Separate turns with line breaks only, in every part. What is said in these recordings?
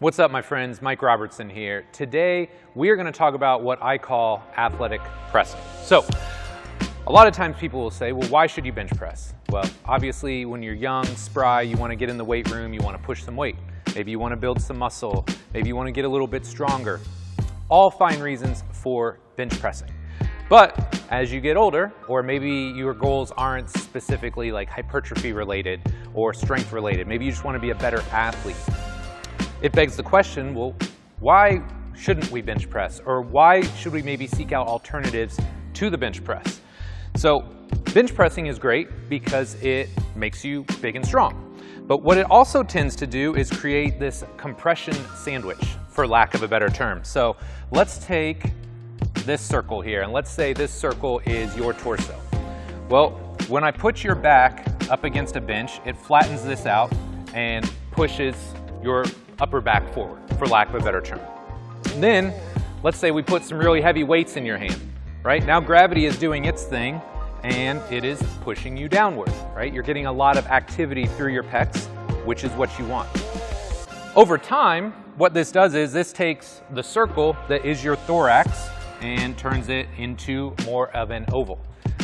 What's up, my friends? Mike Robertson here. Today, we are going to talk about what I call athletic pressing. So, a lot of times people will say, well, why should you bench press? Well, obviously, when you're young, spry, you want to get in the weight room, you want to push some weight. Maybe you want to build some muscle. Maybe you want to get a little bit stronger. All fine reasons for bench pressing. But as you get older, or maybe your goals aren't specifically like hypertrophy related or strength related, maybe you just want to be a better athlete. It begs the question, well, why shouldn't we bench press? Or why should we maybe seek out alternatives to the bench press? So bench pressing is great because it makes you big and strong. But what it also tends to do is create this compression sandwich, for lack of a better term. So let's take this circle here, and let's say this circle is your torso. Well, when I put your back up against a bench, it flattens this out and pushes your upper back forward, for lack of a better term. And then, let's say we put some really heavy weights in your hand, right? Now gravity is doing its thing, and it is pushing you downward, right? You're getting a lot of activity through your pecs, which is what you want. Over time, what this does is this takes the circle that is your thorax and turns it into more of an oval.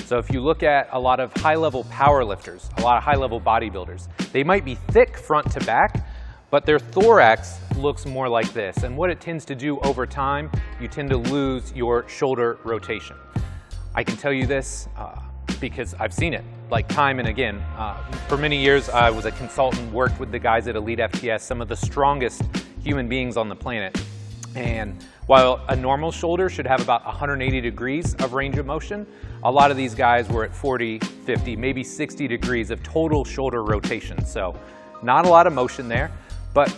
So if you look at a lot of high-level power lifters, a lot of high-level bodybuilders, they might be thick front to back, but their thorax looks more like this. And what it tends to do over time, you tend to lose your shoulder rotation. I can tell you this because I've seen it like time and again. For many years, I was a consultant, worked with the guys at Elite FTS, some of the strongest human beings on the planet. And while a normal shoulder should have about 180 degrees of range of motion, a lot of these guys were at 40, 50, maybe 60 degrees of total shoulder rotation. So not a lot of motion there. But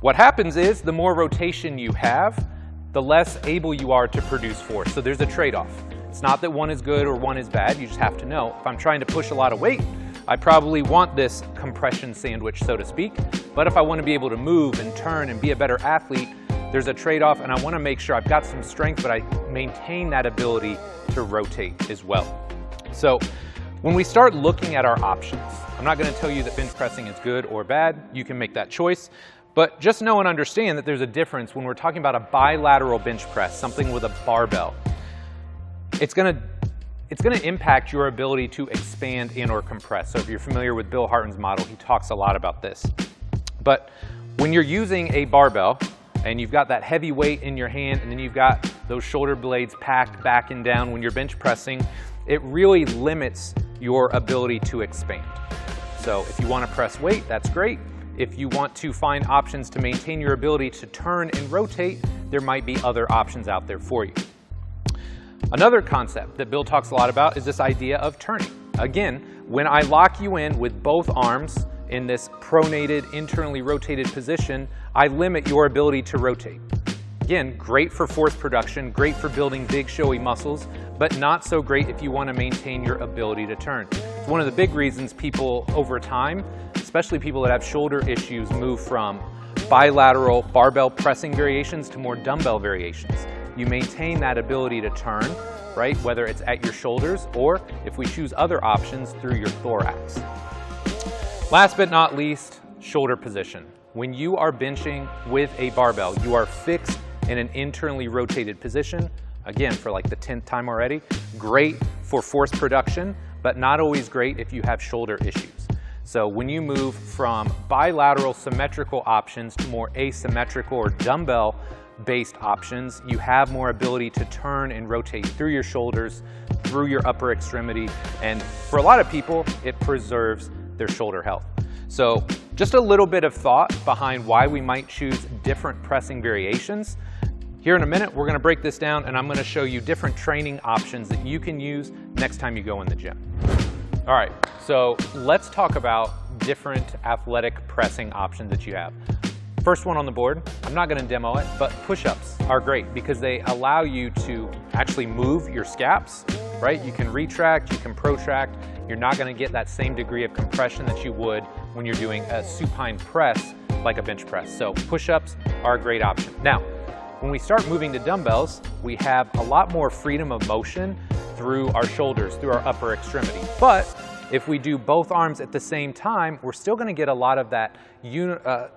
what happens is the more rotation you have, the less able you are to produce force. So there's a trade-off. It's not that one is good or one is bad. You just have to know, if I'm trying to push a lot of weight, I probably want this compression sandwich, so to speak. But if I want to be able to move and turn and be a better athlete, there's a trade-off, and I want to make sure I've got some strength, but I maintain that ability to rotate as well. So when we start looking at our options, I'm not going to tell you that bench pressing is good or bad. You can make that choice. But just know and understand that there's a difference when we're talking about a bilateral bench press, something with a barbell. It's going to impact your ability to expand and or compress. So if you're familiar with Bill Harton's model, he talks a lot about this. But when you're using a barbell, and you've got that heavy weight in your hand, and then you've got those shoulder blades packed back and down when you're bench pressing, it really limits your ability to expand. So if you want to press weight, that's great. If you want to find options to maintain your ability to turn and rotate, there might be other options out there for you. Another concept that Bill talks a lot about is this idea of turning. Again, when I lock you in with both arms in this pronated, internally rotated position, I limit your ability to rotate. Again, great for force production, great for building big, showy muscles, but not so great if you want to maintain your ability to turn. It's one of the big reasons people over time, especially people that have shoulder issues, move from bilateral barbell pressing variations to more dumbbell variations. You maintain that ability to turn, right? Whether it's at your shoulders or, if we choose other options, through your thorax. Last but not least, shoulder position. When you are benching with a barbell, you are fixed in an internally rotated position. Again, for like the 10th time already, great for force production, but not always great if you have shoulder issues. So when you move from bilateral symmetrical options to more asymmetrical or dumbbell-based options, you have more ability to turn and rotate through your shoulders, through your upper extremity, and for a lot of people, it preserves their shoulder health. So just a little bit of thought behind why we might choose different pressing variations. Here in a minute, we're going to break this down, and I'm going to show you different training options that you can use next time you go in the gym. All right, so let's talk about different athletic pressing options that you have. First one on the board, I'm not going to demo it, but push-ups are great because they allow you to actually move your scaps, right? You can retract, you can protract. You're not going to get that same degree of compression that you would when you're doing a supine press like a bench press. So push-ups are a great option. Now, when we start moving to dumbbells, we have a lot more freedom of motion through our shoulders, through our upper extremity. But if we do both arms at the same time, we're still going to get a lot of that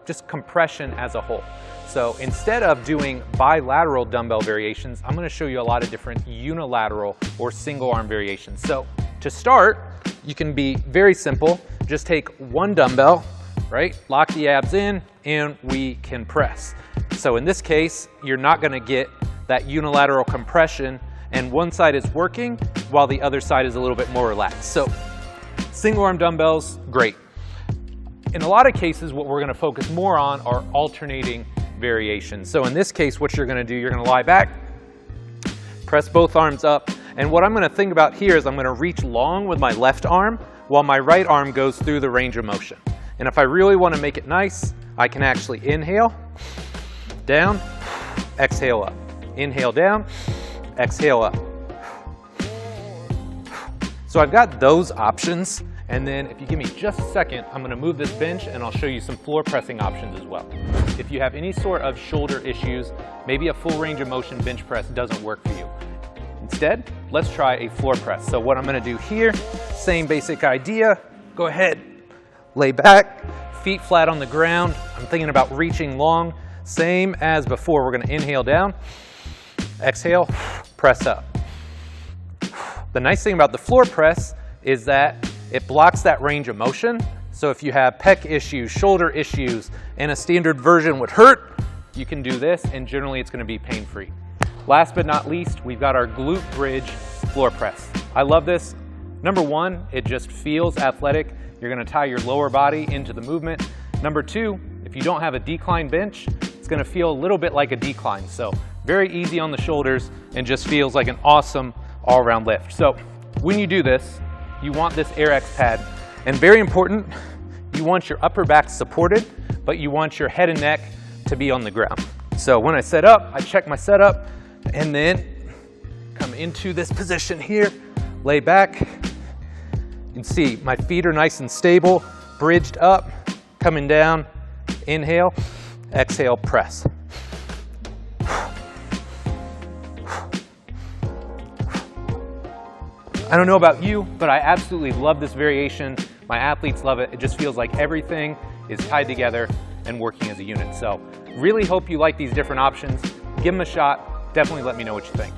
just compression as a whole. So instead of doing bilateral dumbbell variations, I'm going to show you a lot of different unilateral or single arm variations. So to start, you can be very simple. Just take one dumbbell, right? Lock the abs in, and we can press. So in this case, you're not going to get that unilateral compression, and one side is working while the other side is a little bit more relaxed. So single arm dumbbells, great. In a lot of cases, what we're going to focus more on are alternating variations. So in this case, what you're going to do, you're going to lie back, press both arms up, and what I'm going to think about here is I'm going to reach long with my left arm while my right arm goes through the range of motion. And if I really want to make it nice, I can actually inhale, down, exhale up. Inhale down, exhale up. So I've got those options, and then if you give me just a second, I'm going to move this bench and I'll show you some floor pressing options as well. If you have any sort of shoulder issues, maybe a full range of motion bench press doesn't work for you. Instead, let's try a floor press. So what I'm going to do here, same basic idea. Go ahead, lay back, feet flat on the ground. I'm thinking about reaching long, same as before. We're going to inhale down, exhale, press up. The nice thing about the floor press is that it blocks that range of motion. So if you have pec issues, shoulder issues, and a standard version would hurt, you can do this, and generally it's going to be pain-free. Last but not least, we've got our glute bridge floor press. I love this. Number one, it just feels athletic. You're going to tie your lower body into the movement. Number two, if you don't have a decline bench, it's going to feel a little bit like a decline. So very easy on the shoulders and just feels like an awesome all-around lift. So when you do this, you want this AirX pad, and very important, you want your upper back supported, but you want your head and neck to be on the ground. So when I set up, I check my setup, and then come into this position here, lay back. You can see my feet are nice and stable, bridged up, coming down, inhale, exhale, press. I don't know about you, but I absolutely love this variation. My athletes love it. It just feels like everything is tied together and working as a unit. So really hope you like these different options. Give them a shot. Definitely let me know what you think.